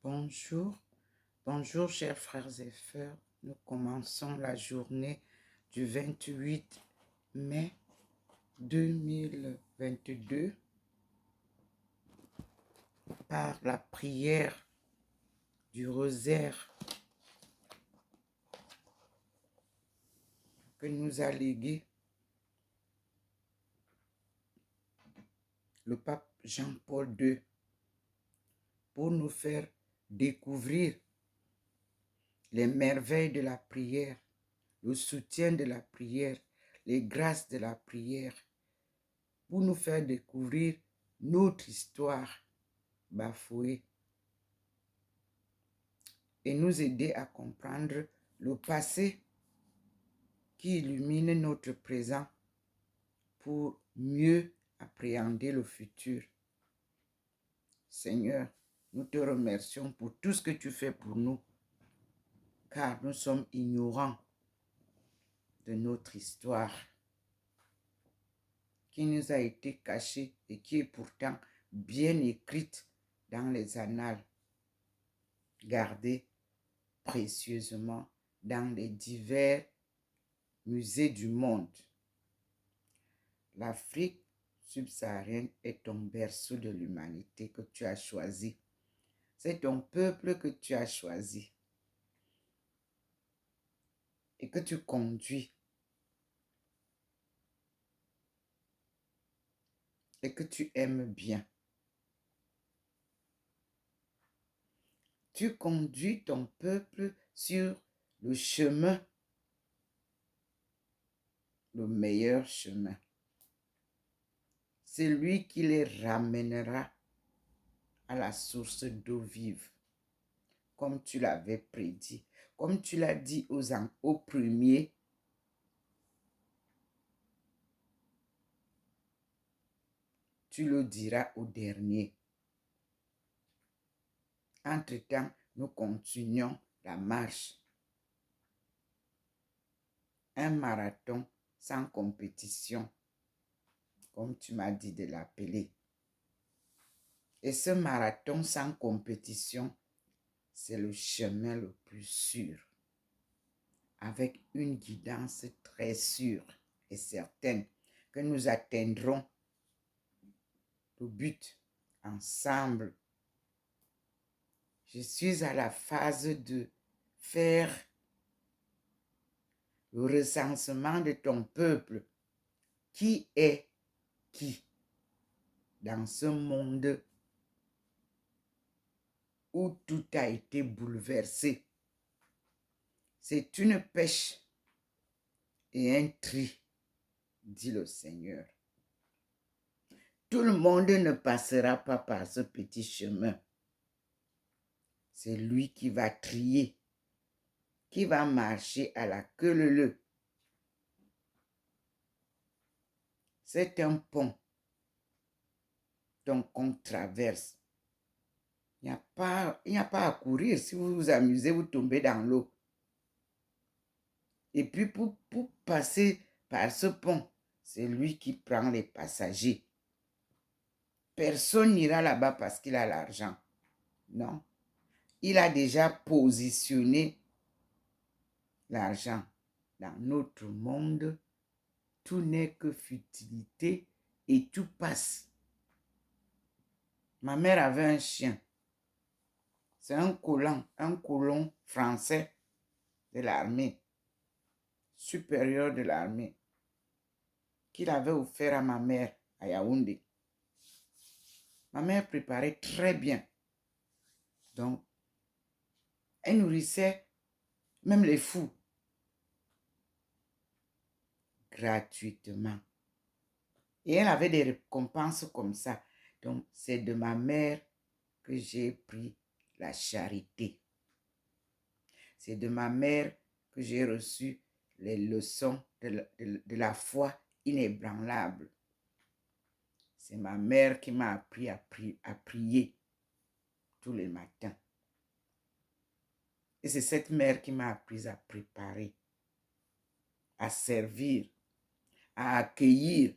Bonjour, bonjour chers frères et sœurs. Nous commençons la journée du 28 mai 2022 par la prière du rosaire que nous a légué le pape Jean-Paul II pour nous faire découvrir les merveilles de la prière, le soutien de la prière, les grâces de la prière, pour nous faire découvrir notre histoire bafouée et nous aider à comprendre le passé qui illumine notre présent pour mieux appréhender le futur. Seigneur, nous te remercions pour tout ce que tu fais pour nous, car nous sommes ignorants de notre histoire qui nous a été cachée et qui est pourtant bien écrite dans les annales, gardée précieusement dans les divers musées du monde. L'Afrique subsaharienne est ton berceau de l'humanité que tu as choisi. C'est ton peuple que tu as choisi et que tu conduis et que tu aimes bien. Tu conduis ton peuple sur le chemin, le meilleur chemin. C'est lui qui les ramènera à la source d'eau vive, comme tu l'avais prédit, comme tu l'as dit aux premiers. Tu le diras au dernier. Entre-temps, nous continuons la marche. Un marathon sans compétition, comme tu m'as dit de l'appeler. Et ce marathon sans compétition, c'est le chemin le plus sûr, avec une guidance très sûre et certaine que nous atteindrons le but ensemble. Je suis à la phase de faire le recensement de ton peuple. Qui est qui dans ce monde où tout a été bouleversé? C'est une pêche et un tri, dit le Seigneur. Tout le monde ne passera pas par ce petit chemin. C'est lui qui va trier, qui va marcher à la queue leu. C'est un pont, donc on traverse. Il n'y a pas à courir. Si vous vous amusez, vous tombez dans l'eau. Et puis pour passer par ce pont, c'est lui qui prend les passagers. Personne n'ira là-bas parce qu'il a l'argent. Non. Il a déjà positionné l'argent. Dans notre monde, tout n'est que futilité et tout passe. Ma mère avait un chien. C'est un colon français de l'armée, supérieur de l'armée, qu'il avait offert à ma mère à Yaoundé. Ma mère préparait très bien. Donc, elle nourrissait même les fous gratuitement. Et elle avait des récompenses comme ça. Donc, c'est de ma mère que j'ai pris la charité. C'est de ma mère que j'ai reçu les leçons de la foi inébranlable. C'est ma mère qui m'a appris à prier tous les matins. Et c'est cette mère qui m'a appris à préparer, à servir, à accueillir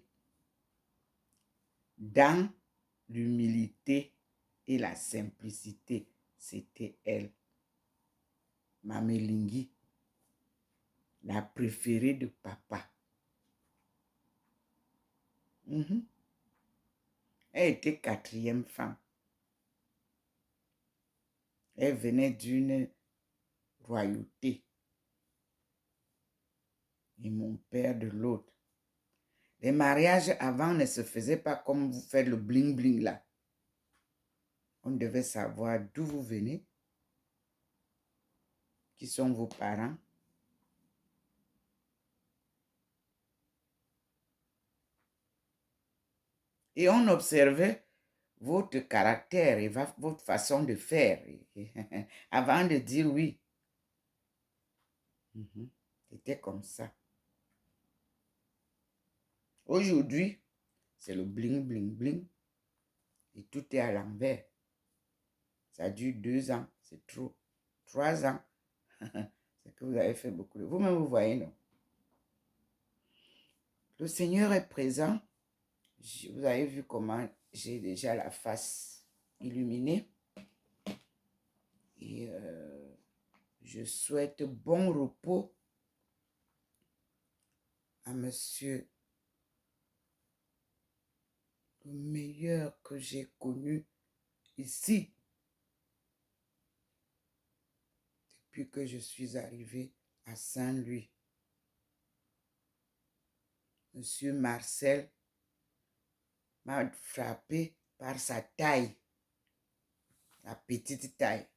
dans l'humilité et la simplicité. c'était elle. Mamélingi, la préférée de papa. Elle était 4e femme. Elle venait d'une royauté. Et mon père de l'autre. Les mariages avant ne se faisaient pas comme vous faites le bling-bling là. On devait savoir d'où vous venez, qui sont vos parents. Et on observait votre caractère et votre façon de faire avant de dire oui. C'était comme ça. Aujourd'hui, c'est le bling, bling, bling. Et tout est à l'envers. Ça dure 2 ans, c'est trop. 3 ans, c'est que vous avez fait beaucoup. Vous-même, vous voyez, non? Le Seigneur est présent. Vous avez vu comment j'ai déjà la face illuminée. Et je souhaite bon repos à monsieur le meilleur que j'ai connu ici depuis que je suis arrivé à Saint-Louis. Monsieur Marcel m'a frappé par sa taille, la petite taille.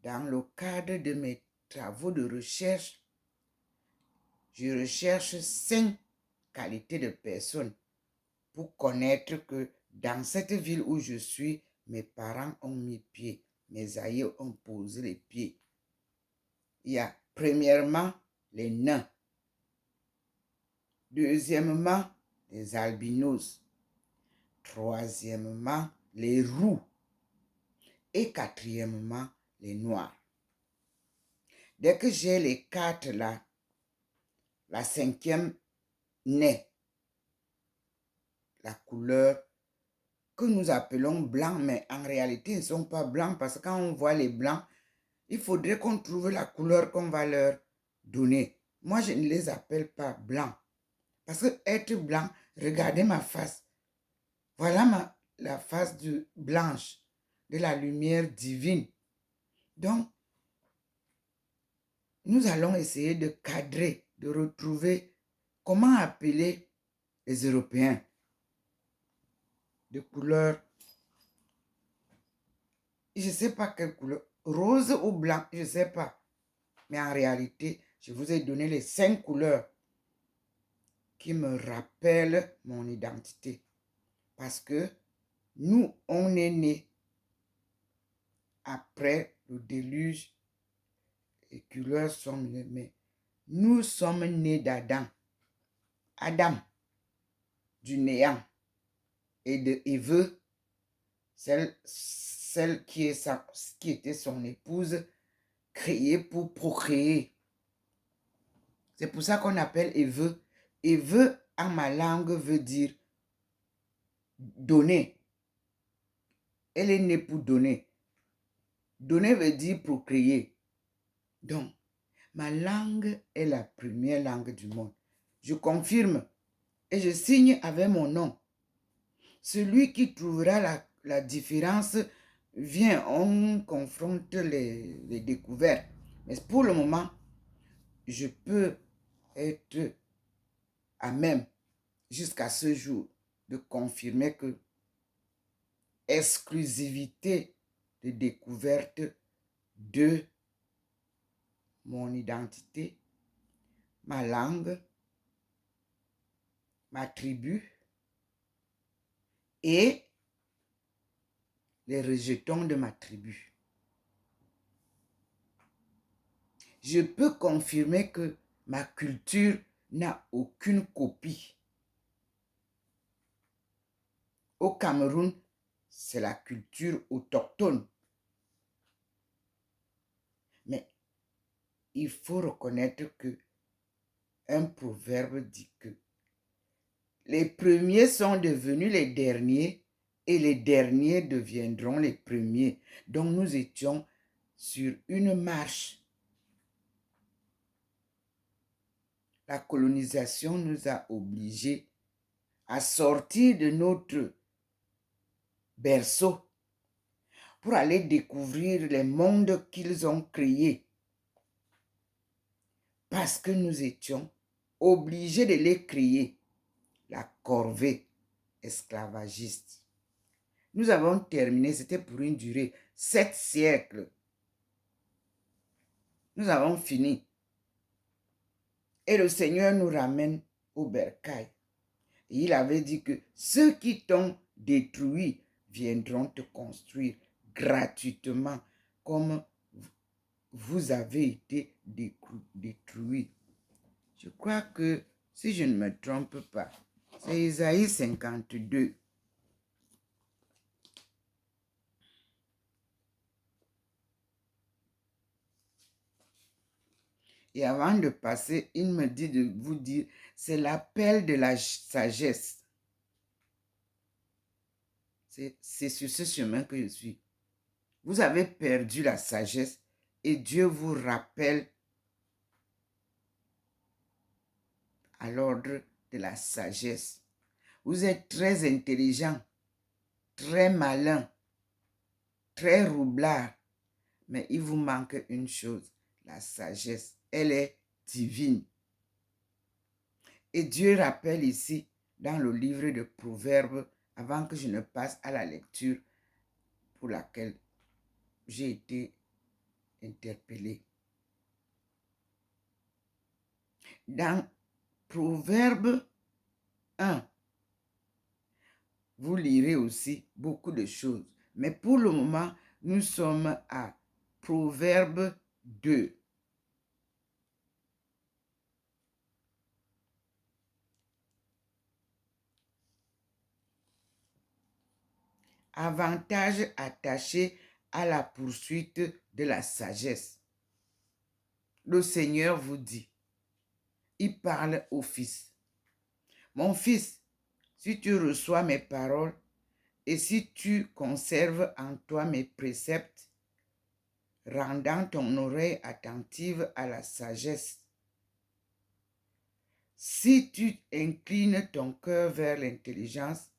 Dans le cadre de mes travaux de recherche, je recherche 5 qualités de personnes pour connaître que dans cette ville où je suis, mes parents ont mis pied, mes aïeux ont posé les pieds. Il y a premièrement les nains, deuxièmement les albinos, troisièmement les roux et quatrièmement les noirs. Dès que j'ai les 4 là, la 5e naît. La couleur que nous appelons blanc, mais en réalité, ils ne sont pas blancs parce que quand on voit les blancs, il faudrait qu'on trouve la couleur qu'on va leur donner. Moi, je ne les appelle pas blancs. Parce que être blanc, regardez ma face. Voilà la face blanche de la lumière divine. Donc, nous allons essayer de cadrer, de retrouver comment appeler les Européens de couleur. Je ne sais pas quelle couleur. Rose ou blanc, je ne sais pas. Mais en réalité, je vous ai donné les 5 couleurs qui me rappellent mon identité. Parce que nous, on est nés après le déluge. Les couleurs sont nées, mais nous sommes nés d'Adam. Adam, du néant. Et de Ève, celle qui était son épouse, créée pour procréer. C'est pour ça qu'on appelle Ève. Ève, en ma langue, veut dire donner. Elle est née pour donner. Donner veut dire procréer. Donc, ma langue est la première langue du monde. Je confirme et je signe avec mon nom. Celui qui trouvera la différence, vient, on confronte les découvertes. Mais pour le moment, je peux être à même, jusqu'à ce jour, de confirmer que exclusivité de découverte de mon identité, ma langue, ma tribu et les rejetons de ma tribu. Je peux confirmer que ma culture n'a aucune copie. Au Cameroun, c'est la culture autochtone. Mais il faut reconnaître que un proverbe dit que les premiers sont devenus les derniers et les derniers deviendront les premiers. Donc nous étions sur une marche. La colonisation nous a obligés à sortir de notre berceau pour aller découvrir les mondes qu'ils ont créés. Parce que nous étions obligés de les créer. La corvée esclavagiste. Nous avons terminé, c'était pour une durée 7 siècles. Nous avons fini. Et le Seigneur nous ramène au bercail. Et il avait dit que ceux qui t'ont détruit viendront te construire gratuitement comme vous avez été détruits. Je crois que, si je ne me trompe pas, c'est Isaïe 52. Et avant de passer, il me dit de vous dire, c'est l'appel de la sagesse. C'est sur ce chemin que je suis. Vous avez perdu la sagesse et Dieu vous rappelle à l'ordre de la sagesse. Vous êtes très intelligent, très malin, très roublard, mais il vous manque une chose, la sagesse. Elle est divine. Et Dieu rappelle ici, dans le livre de Proverbes, avant que je ne passe à la lecture pour laquelle j'ai été interpellé. Dans Proverbe 1, vous lirez aussi beaucoup de choses. Mais pour le moment, nous sommes à Proverbe 2. Avantage attaché à la poursuite de la sagesse. Le Seigneur vous dit, il parle au Fils. Mon fils, si tu reçois mes paroles et si tu conserves en toi mes préceptes, rendant ton oreille attentive à la sagesse, si tu inclines ton cœur vers l'intelligence,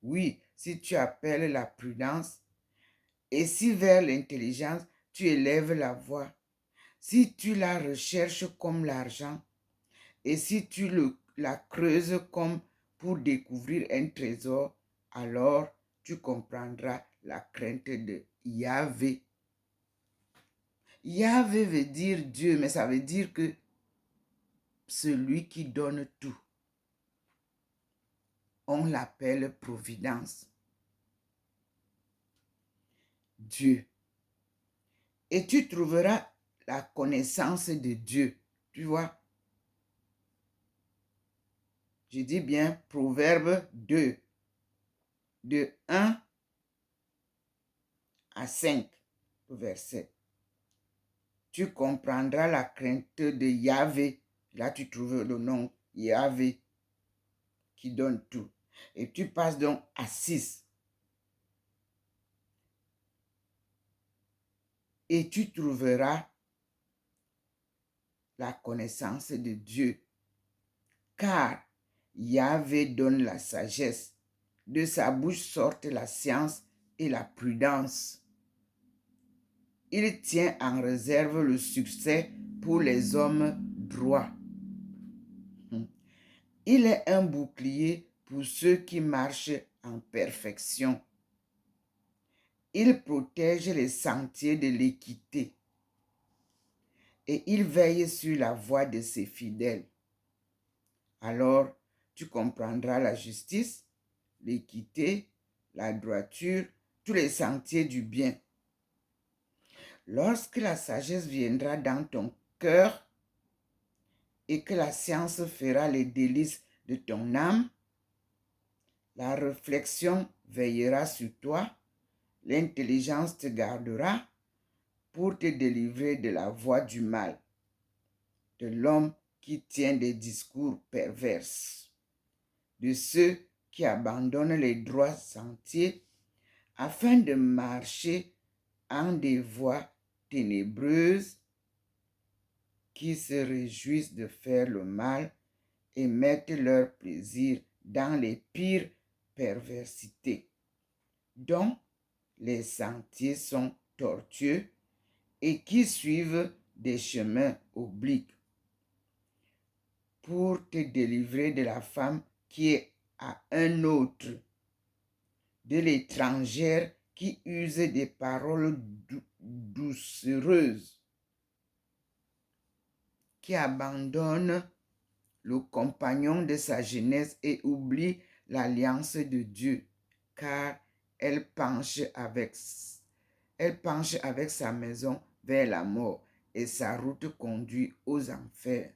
oui, si tu appelles la prudence, et si vers l'intelligence tu élèves la voix, si tu la recherches comme l'argent, et si tu la creuses comme pour découvrir un trésor, alors tu comprendras la crainte de Yahvé. Yahvé veut dire Dieu, mais ça veut dire que celui qui donne tout. On l'appelle providence. Dieu. Et tu trouveras la connaissance de Dieu. Tu vois? Je dis bien Proverbe 2, de 1 à 5, verset. Tu comprendras la crainte de Yahvé. Là, tu trouves le nom Yahvé qui donne tout. Et tu passes donc à 6. Et tu trouveras la connaissance de Dieu. Car Yahvé donne la sagesse. De sa bouche sortent la science et la prudence. Il tient en réserve le succès pour les hommes droits. Il est un bouclier pour ceux qui marchent en perfection. Il protège les sentiers de l'équité et il veille sur la voie de ses fidèles. Alors, tu comprendras la justice, l'équité, la droiture, tous les sentiers du bien. Lorsque la sagesse viendra dans ton cœur et que la science fera les délices de ton âme, la réflexion veillera sur toi, l'intelligence te gardera pour te délivrer de la voie du mal, de l'homme qui tient des discours pervers, de ceux qui abandonnent les droits sentiers afin de marcher en des voies ténébreuses, qui se réjouissent de faire le mal et mettent leur plaisir dans les pires perversités, dont les sentiers sont tortueux et qui suivent des chemins obliques, pour te délivrer de la femme qui est à un autre, de l'étrangère qui use des paroles doucereuses, qui abandonne le compagnon de sa jeunesse et oublie l'alliance de Dieu, car elle penche avec sa maison vers la mort et sa route conduit aux enfers.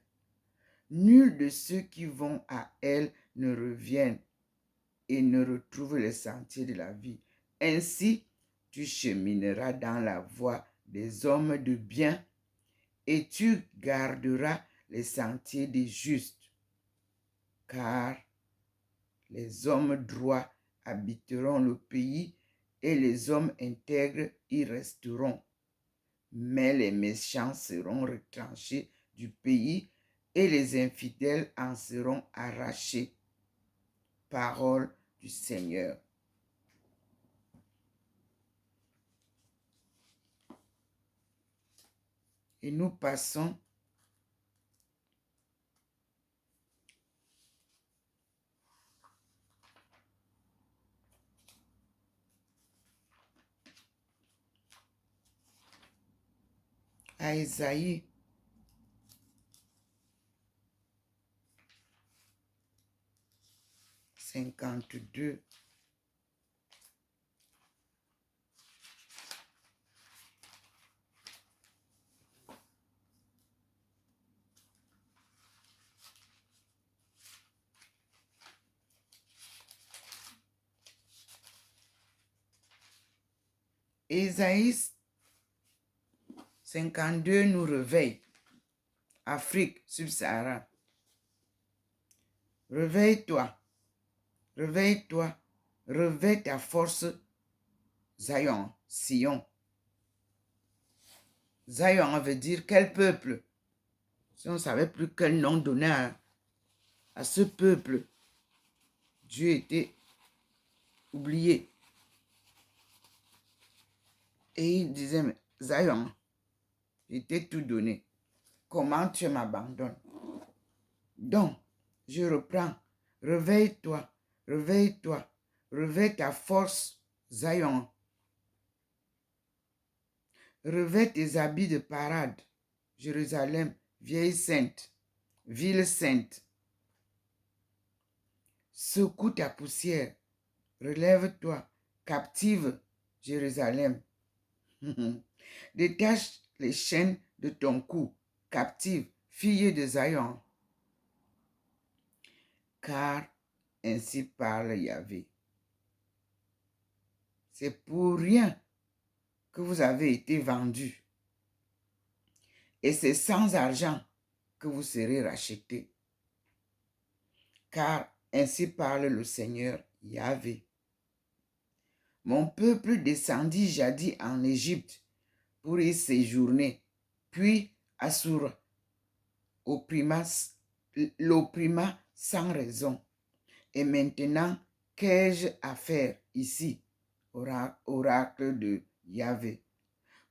Nul de ceux qui vont à elle ne reviennent et ne retrouvent les sentiers de la vie. Ainsi, tu chemineras dans la voie des hommes de bien et tu garderas les sentiers des justes, car les hommes droits habiteront le pays et les hommes intègres y resteront. Mais les méchants seront retranchés du pays et les infidèles en seront arrachés. Parole du Seigneur. Et nous passons à Ésaïe 52. Ésaïe 52 nous réveille. Afrique subsaharienne. Réveille-toi, réveille-toi, réveille ta force, Zion, Sion. Zion veut dire quel peuple? Si on ne savait plus quel nom donner à ce peuple, Dieu était oublié. Et il disait, mais Zion, je t'ai tout donné. Comment tu m'abandonnes? Donc, je reprends. Réveille-toi, réveille-toi, réveille ta force, Zion. Revêt tes habits de parade, Jérusalem, vieille sainte, ville sainte. Secoue ta poussière, relève-toi, captive, Jérusalem. Détache les chaînes de ton cou, captive, fille de Zion. Car ainsi parle Yahvé. C'est pour rien que vous avez été vendus. Et c'est sans argent que vous serez rachetés. Car ainsi parle le Seigneur Yahvé. Mon peuple descendit jadis en Égypte pour y séjourner, puis Assur l'opprima sans raison. Et maintenant, qu'ai-je à faire ici, oracle de Yahvé?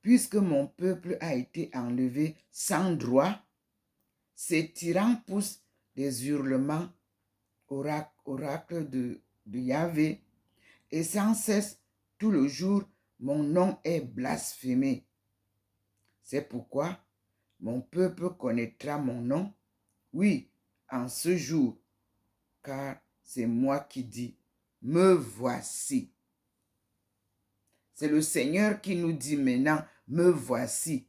Puisque mon peuple a été enlevé sans droit, ces tyrans poussent des hurlements, oracle de Yahvé, et sans cesse, tout le jour, mon nom est blasphémé. C'est pourquoi mon peuple connaîtra mon nom, oui, en ce jour, car c'est moi qui dis, me voici. C'est le Seigneur qui nous dit maintenant, me voici.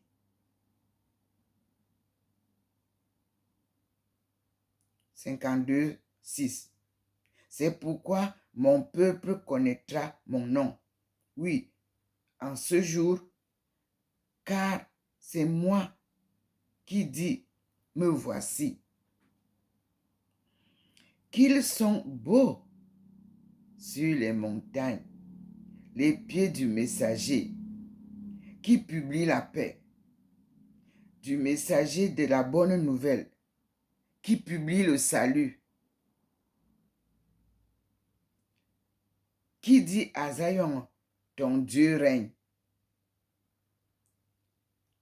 « 52, 6. C'est pourquoi mon peuple connaîtra mon nom. Oui, en ce jour, car c'est moi qui dis, me voici. Qu'ils sont beaux, sur les montagnes, les pieds du messager qui publie la paix, du messager de la bonne nouvelle, qui publie le salut, qui dit à Zion, ton Dieu règne.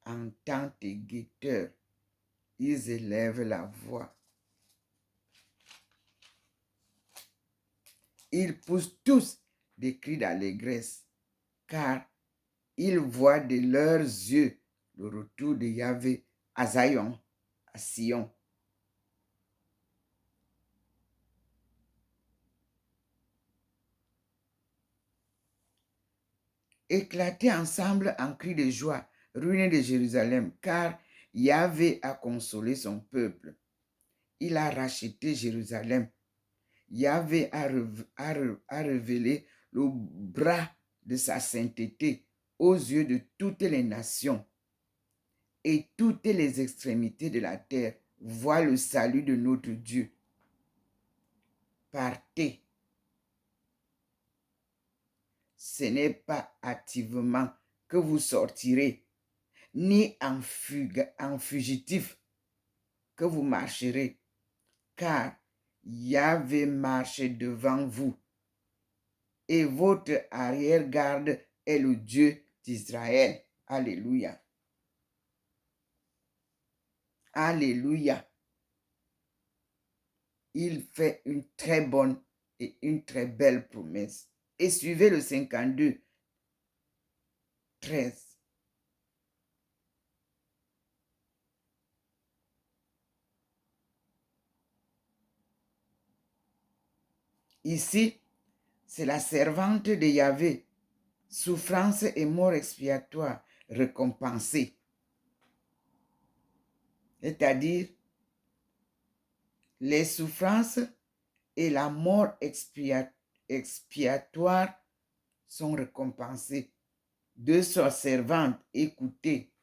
En tant que guetteurs, ils élèvent la voix. Ils poussent tous des cris d'allégresse, car ils voient de leurs yeux le retour de Yahvé à Zion, à Sion. Éclatez ensemble en cris de joie, ruines de Jérusalem, car Yahvé a consolé son peuple. Il a racheté Jérusalem. Yahvé a révélé le bras de sa sainteté aux yeux de toutes les nations. Et toutes les extrémités de la terre voient le salut de notre Dieu. Partez. Ce n'est pas hâtivement que vous sortirez, ni en fugitif que vous marcherez, car Yahvé marche devant vous, et votre arrière-garde est le Dieu d'Israël. Alléluia. Alléluia. Il fait une très bonne et une très belle promesse. Et suivez le 52, 13. Ici, c'est la servante de Yahvé, souffrance et mort expiatoire récompensée. C'est-à-dire, les souffrances et la mort expiatoire sont récompensées. De sa servante, écoutez.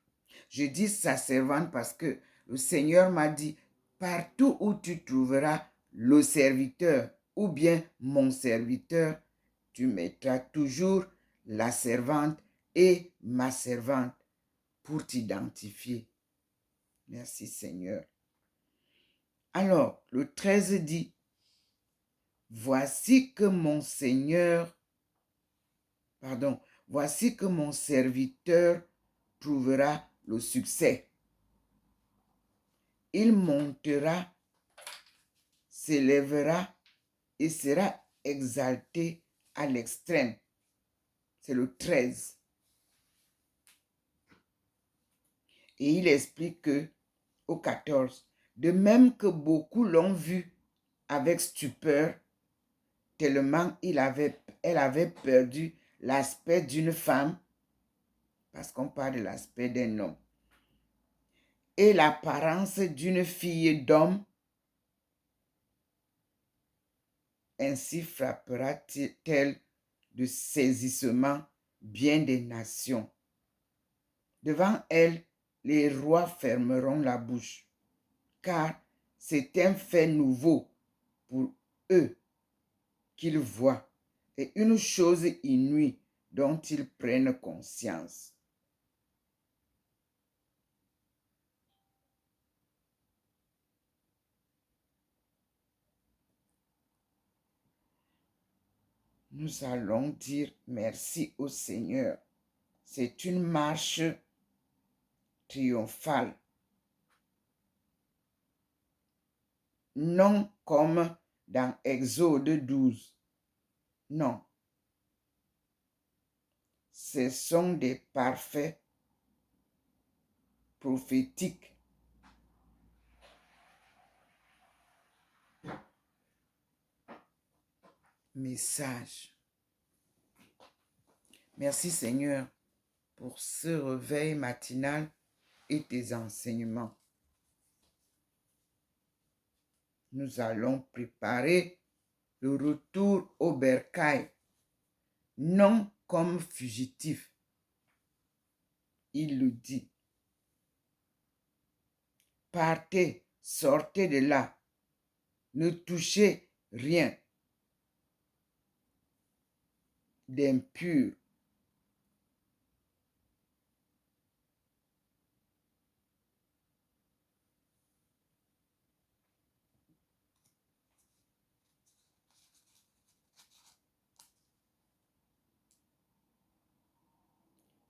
Je dis sa servante parce que le Seigneur m'a dit, partout où tu trouveras le serviteur ou bien mon serviteur, tu mettras toujours la servante et ma servante pour t'identifier. Merci Seigneur. Alors, le 13 dit, voici que mon Seigneur, voici que mon serviteur trouvera le succès. Il montera, s'élèvera et sera exalté à l'extrême. C'est le 13. Et il explique que, au 14, de même que beaucoup l'ont vu avec stupeur, tellement elle avait perdu l'aspect d'une femme, parce qu'on parle de l'aspect d'un homme, et l'apparence d'une fille d'homme, ainsi frappera-t-elle de saisissement bien des nations. Devant elle, les rois fermeront la bouche, car c'est un fait nouveau pour eux qu'ils voient et une chose inouïe dont ils prennent conscience. Nous allons dire merci au Seigneur. C'est une marche triomphale. Non comme dans Exode 12. Non. Ce sont des parfaits prophétiques. Message. Merci Seigneur pour ce réveil matinal et tes enseignements. Nous allons préparer le retour au bercail, non comme fugitif. Il le dit. Partez, sortez de là, ne touchez rien. d'impur.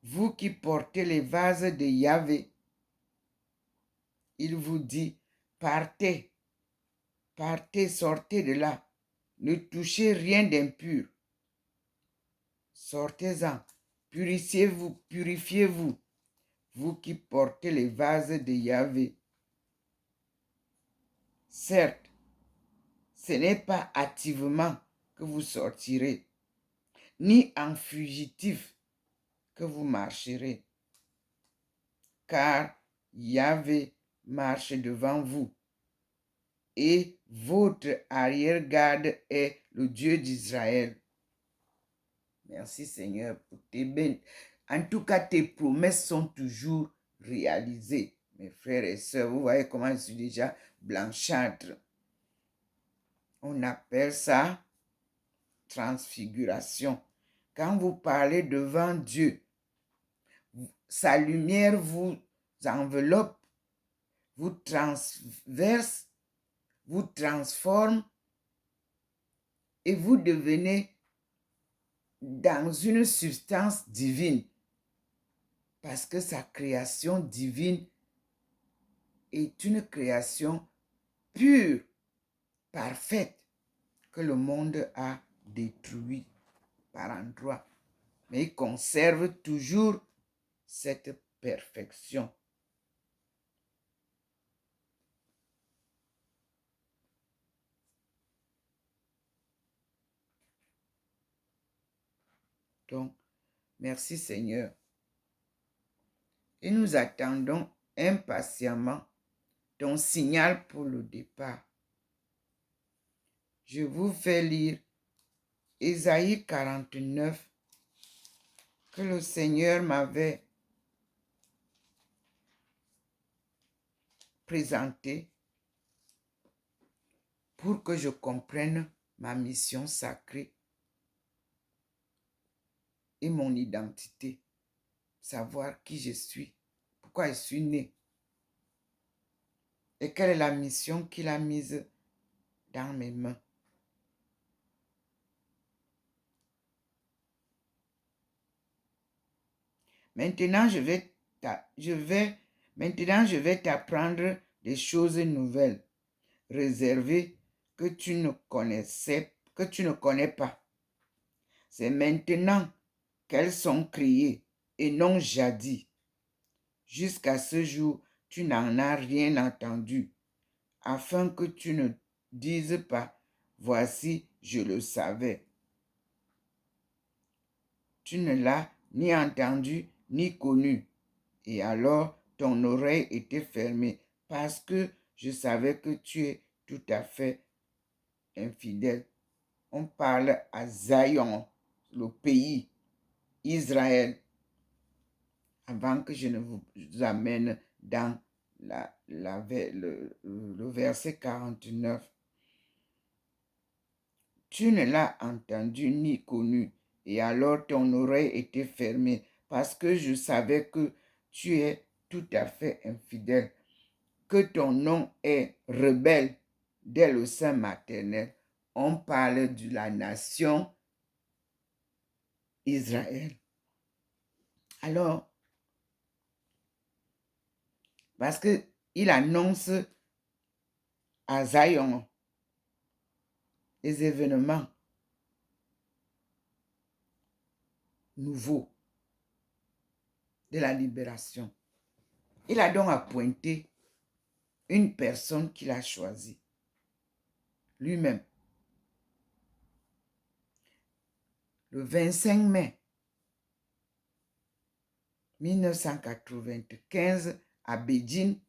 Vous qui portez les vases de Yahvé, il vous dit, partez, partez, sortez de là. Ne touchez rien d'impur. Sortez-en, purifiez-vous, purifiez-vous, vous qui portez les vases de Yahvé. Certes, ce n'est pas hâtivement que vous sortirez, ni en fugitif que vous marcherez, car Yahvé marche devant vous, et votre arrière-garde est le Dieu d'Israël. Merci Seigneur pour tes bénédictions. En tout cas, tes promesses sont toujours réalisées. Mes frères et sœurs, vous voyez comment je suis déjà blanchâtre. On appelle ça transfiguration. Quand vous parlez devant Dieu, sa lumière vous enveloppe, vous transverse, vous transforme et vous devenez dans une substance divine. Parce que sa création divine est une création pure, parfaite, que le monde a détruit par endroits. Mais il conserve toujours cette perfection. Donc, merci Seigneur. Et nous attendons impatiemment ton signal pour le départ. Je vous fais lire Ésaïe 49 que le Seigneur m'avait présenté pour que je comprenne ma mission sacrée et mon identité, savoir qui je suis, pourquoi je suis né et quelle est la mission qu'il a mise dans mes mains. Maintenant, je vais t'apprendre des choses nouvelles, réservées que tu ne connais pas. C'est maintenant qu'elles sont créées et non jadis. Jusqu'à ce jour, tu n'en as rien entendu, afin que tu ne dises pas, voici, je le savais. Tu ne l'as ni entendu ni connu, et alors ton oreille était fermée, parce que je savais que tu es tout à fait infidèle. On parle à Zion, le pays, Israël, avant que je ne vous amène dans le verset 49. Tu ne l'as entendu ni connu, et alors ton oreille était fermée, parce que je savais que tu es tout à fait infidèle, que ton nom est rebelle dès le sein maternel. On parle de la nation Israël. Alors, parce qu'il annonce à Zion les événements nouveaux de la libération. Il a donc appointé une personne qu'il a choisie, lui-même. Le 25 mai 1995, à Beijing,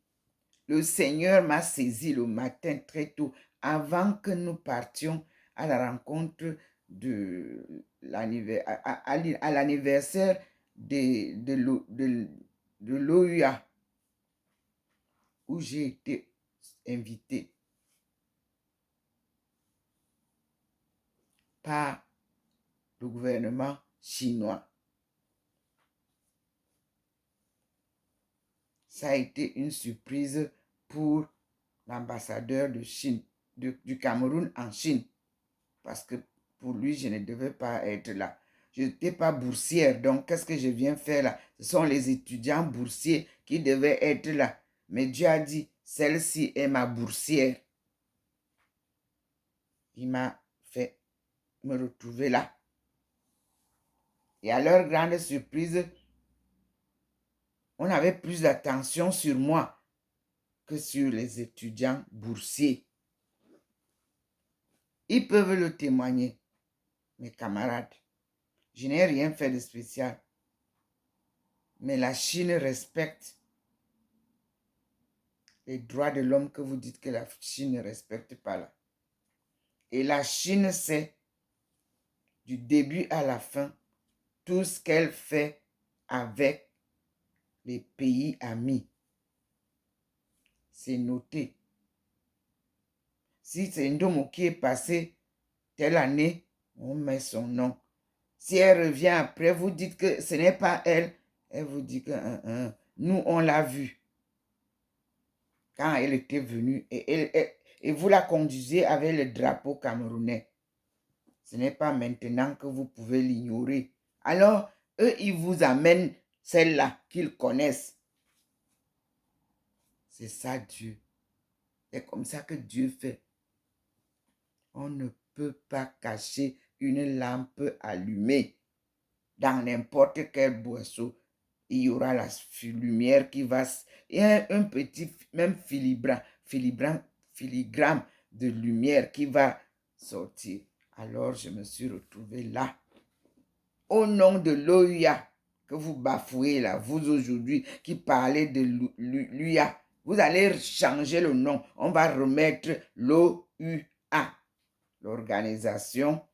le Seigneur m'a saisi le matin très tôt, avant que nous partions à la rencontre à l'anniversaire de l'OUA, où j'ai été invité par le gouvernement chinois. Ça a été une surprise pour l'ambassadeur de Chine, du Cameroun en Chine. Parce que pour lui, je ne devais pas être là. Je n'étais pas boursière, donc qu'est-ce que je viens faire là? Ce sont les étudiants boursiers qui devaient être là. Mais Dieu a dit, celle-ci est ma boursière. Il m'a fait me retrouver là. Et à leur grande surprise, on avait plus d'attention sur moi que sur les étudiants boursiers. Ils peuvent le témoigner, mes camarades. Je n'ai rien fait de spécial. Mais la Chine respecte les droits de l'homme que vous dites que la Chine ne respecte pas là. Et la Chine sait, du début à la fin, tout ce qu'elle fait avec les pays amis. C'est noté. Si c'est Ndomo qui est passé telle année, on met son nom. Si elle revient après, vous dites que ce n'est pas elle. Elle vous dit que nous, on l'a vue quand elle était venue et vous la conduisez avec le drapeau camerounais. Ce n'est pas maintenant que vous pouvez l'ignorer. Alors, eux, ils vous amènent celle-là qu'ils connaissent. C'est ça Dieu. C'est comme ça que Dieu fait. On ne peut pas cacher une lampe allumée dans n'importe quel boisseau. Il y aura la lumière qui va... Il y a un petit, même filigrane de lumière qui va sortir. Alors, je me suis retrouvé là. Au nom de l'OUA que vous bafouez là, vous aujourd'hui qui parlez de l'UA, vous allez changer le nom. On va remettre l'OUA, l'organisation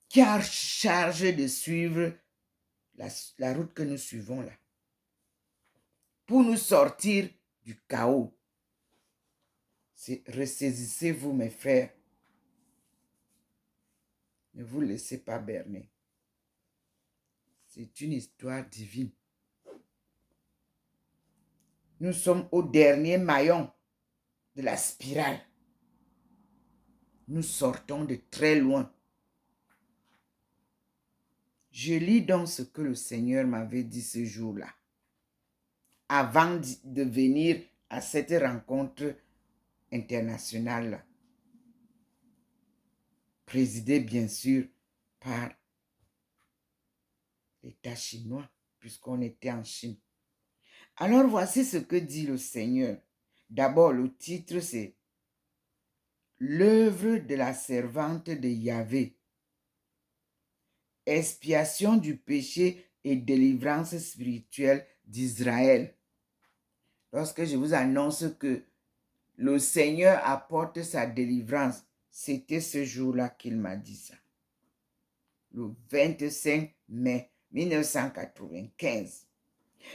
qui a charge de suivre la route que nous suivons là, pour nous sortir du chaos. Ressaisissez-vous, mes frères. Ne vous laissez pas berner. C'est une histoire divine. Nous sommes au dernier maillon de la spirale. Nous sortons de très loin. Je lis donc ce que le Seigneur m'avait dit ce jour-là, avant de venir à cette rencontre internationale, présidée bien sûr par l'État chinois, puisqu'on était en Chine. Alors voici ce que dit le Seigneur. D'abord, le titre c'est « L'œuvre de la servante de Yahvé, expiation du péché et délivrance spirituelle d'Israël. » Lorsque je vous annonce que le Seigneur apporte sa délivrance, c'était ce jour-là qu'il m'a dit ça. Le 25 mai 1995.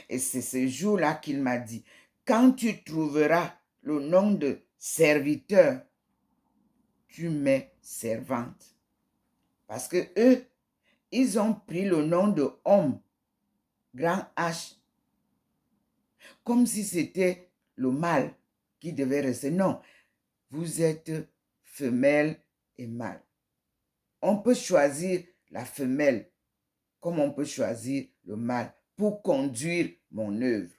Et c'est ce jour-là qu'il m'a dit, quand tu trouveras le nom de serviteur, tu mets servante. Parce que eux, ils ont pris le nom de homme, grand H, comme si c'était le mâle qui devait rester. Non, vous êtes femelle et mâle. On peut choisir la femelle comme on peut choisir le mâle pour conduire mon œuvre.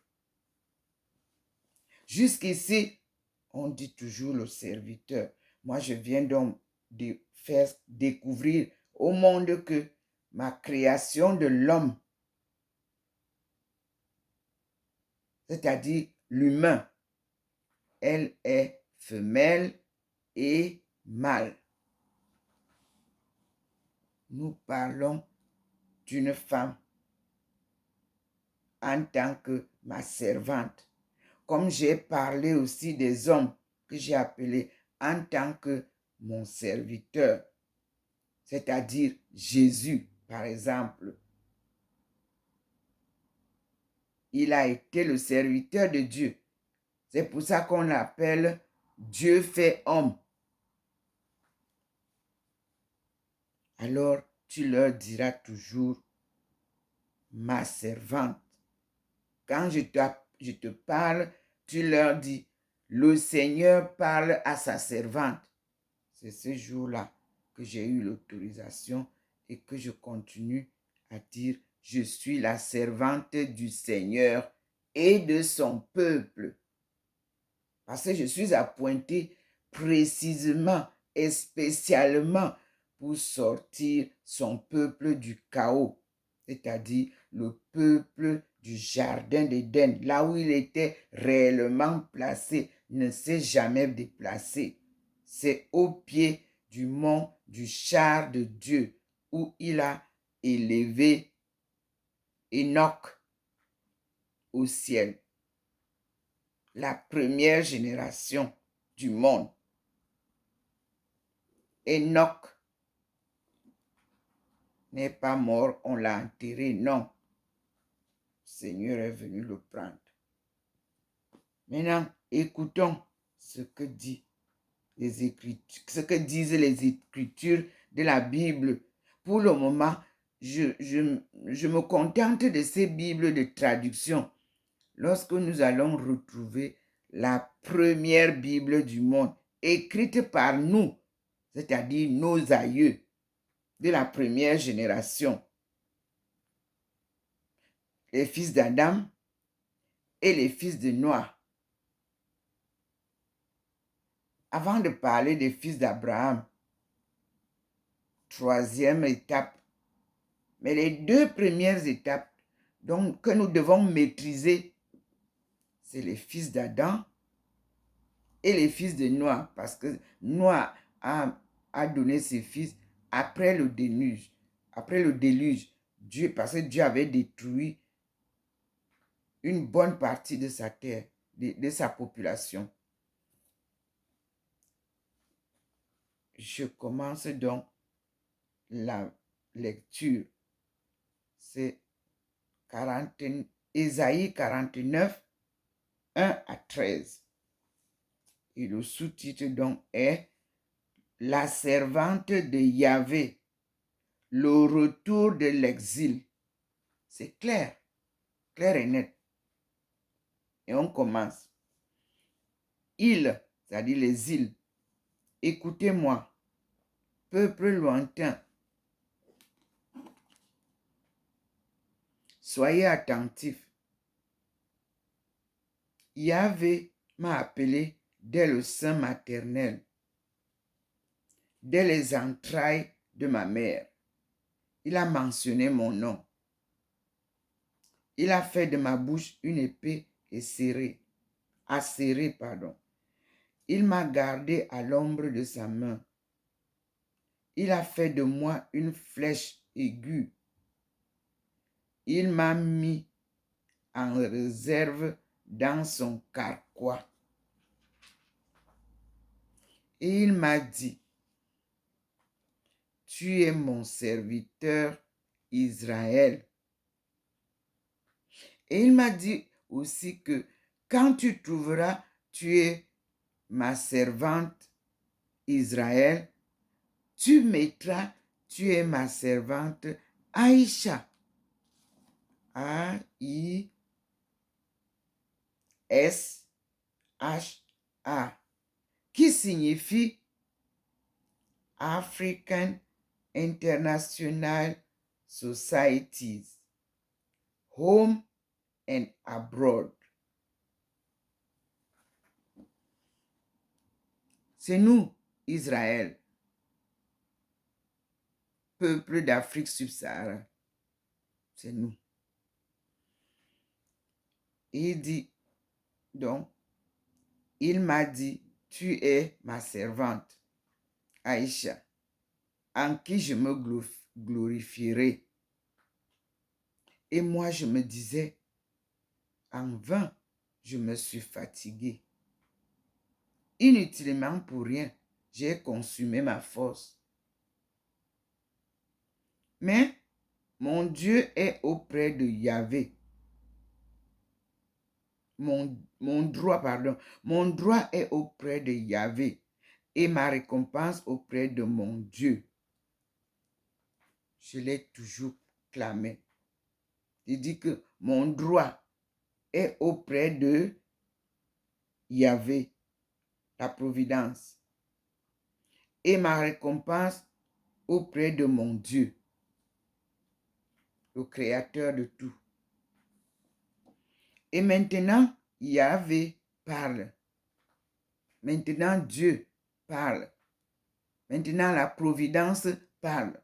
Jusqu'ici, on dit toujours le serviteur. Moi, je viens donc de faire découvrir au monde que ma création de l'homme, c'est-à-dire l'humain, elle est femelle et mâle. Nous parlons d'une femme en tant que ma servante. Comme j'ai parlé aussi des hommes que j'ai appelés en tant que mon serviteur, c'est-à-dire Jésus, par exemple. Il a été le serviteur de Dieu. C'est pour ça qu'on l'appelle Dieu fait homme. Alors, tu leur diras toujours, ma servante. Quand je te parle, tu leur dis, le Seigneur parle à sa servante. C'est ce jour-là que j'ai eu l'autorisation et que je continue à dire, je suis la servante du Seigneur et de son peuple. Parce que je suis appointée précisément et spécialement pour sortir son peuple du chaos, c'est-à-dire le peuple du jardin d'Éden, là où il était réellement placé, ne s'est jamais déplacé. C'est au pied du mont du char de Dieu où il a élevé Enoch au ciel. La première génération du monde. Enoch n'est pas mort, on l'a enterré, non. Le Seigneur est venu le prendre. Maintenant, écoutons ce que disent les Écritures de la Bible. Pour le moment, je me contente de ces Bibles de traduction. Lorsque nous allons retrouver la première Bible du monde, écrite par nous, c'est-à-dire nos aïeux de la première génération, les fils d'Adam et les fils de Noah. Avant de parler des fils d'Abraham, troisième étape, mais les deux premières étapes donc, que nous devons maîtriser, c'est les fils d'Adam et les fils de Noah, parce que Noah a donné ses fils après le déluge. Après le déluge, parce que Dieu avait détruit une bonne partie de sa terre, de sa population. Je commence donc la lecture. C'est Ésaïe 49, 1 à 13. Et le sous-titre donc est La servante de Yahvé, le retour de l'exil. C'est clair, clair et net. Et on commence. Îles, c'est-à-dire les îles, écoutez-moi, peuple lointain, soyez attentifs. Yahvé m'a appelé dès le sein maternel, dès les entrailles de ma mère. Il a mentionné mon nom. Il a fait de ma bouche une épée acérée, pardon. Il m'a gardé à l'ombre de sa main. Il a fait de moi une flèche aiguë. Il m'a mis en réserve dans son carquois. Et il m'a dit, tu es mon serviteur Israël. Et il m'a dit aussi que quand tu trouveras, tu es ma servante Israël, tu mettras, tu es ma servante Aïcha. A-I-S-H-A, qui signifie African International Societies, Home and Abroad. C'est nous, Israël, peuple d'Afrique subsaharienne. C'est nous. Il dit, donc, il m'a dit, tu es ma servante, Aïcha, en qui je me glorifierai. Et moi, je me disais, en vain, je me suis fatigué. Inutilement pour rien, j'ai consumé ma force. Mais mon Dieu est auprès de Yahvé. mon droit, pardon, mon droit est auprès de Yahvé et ma récompense auprès de mon Dieu. Je l'ai toujours clamé. Il dit que mon droit est auprès de Yahvé, la providence, et ma récompense auprès de mon Dieu, le créateur de tout. Et maintenant, Yahvé parle. Maintenant, Dieu parle. Maintenant, la providence parle.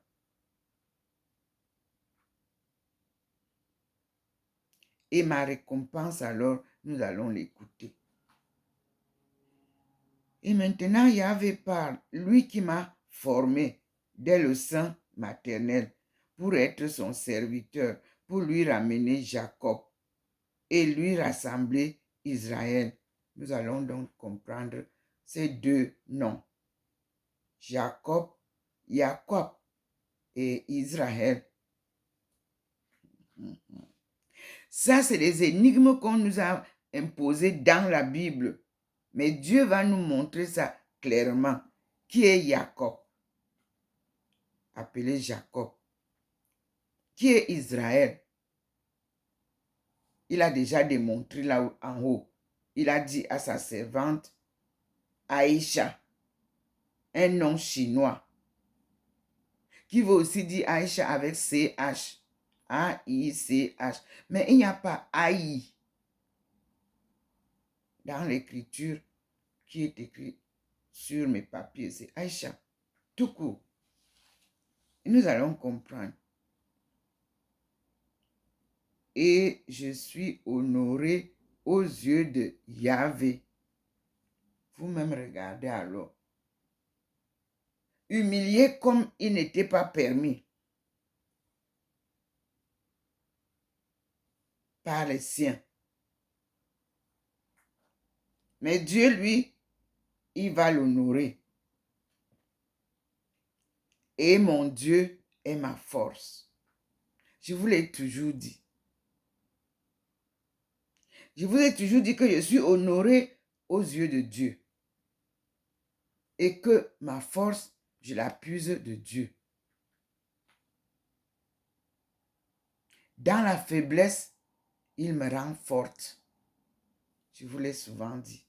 Et ma récompense, alors, nous allons l'écouter. Et maintenant, Yahvé parle, lui qui m'a formé dès le sein maternel pour être son serviteur, pour lui ramener Jacob et lui rassembler Israël. Nous allons donc comprendre ces deux noms. Jacob et Israël. Ça, c'est les énigmes qu'on nous a imposées dans la Bible. Mais Dieu va nous montrer ça clairement. Qui est Jacob? Appelé Jacob. Qui est Israël? Il a déjà démontré là en haut. Il a dit à sa servante Aïcha, un nom chinois, qui veut aussi dire Aïcha avec CH. A-I-C-H. Mais il n'y a pas Aï dans l'écriture qui est écrite sur mes papiers. C'est Aïcha, tout court. Et nous allons comprendre. Et je suis honoré aux yeux de Yahvé. Vous-même regardez alors. Humilié comme il n'était pas permis par les siens. Mais Dieu, lui, il va l'honorer. Et mon Dieu est ma force. Je vous l'ai toujours dit. Je vous ai toujours dit que je suis honoré aux yeux de Dieu. Et que ma force, je la puise de Dieu. Dans la faiblesse, il me rend forte. Je vous l'ai souvent dit.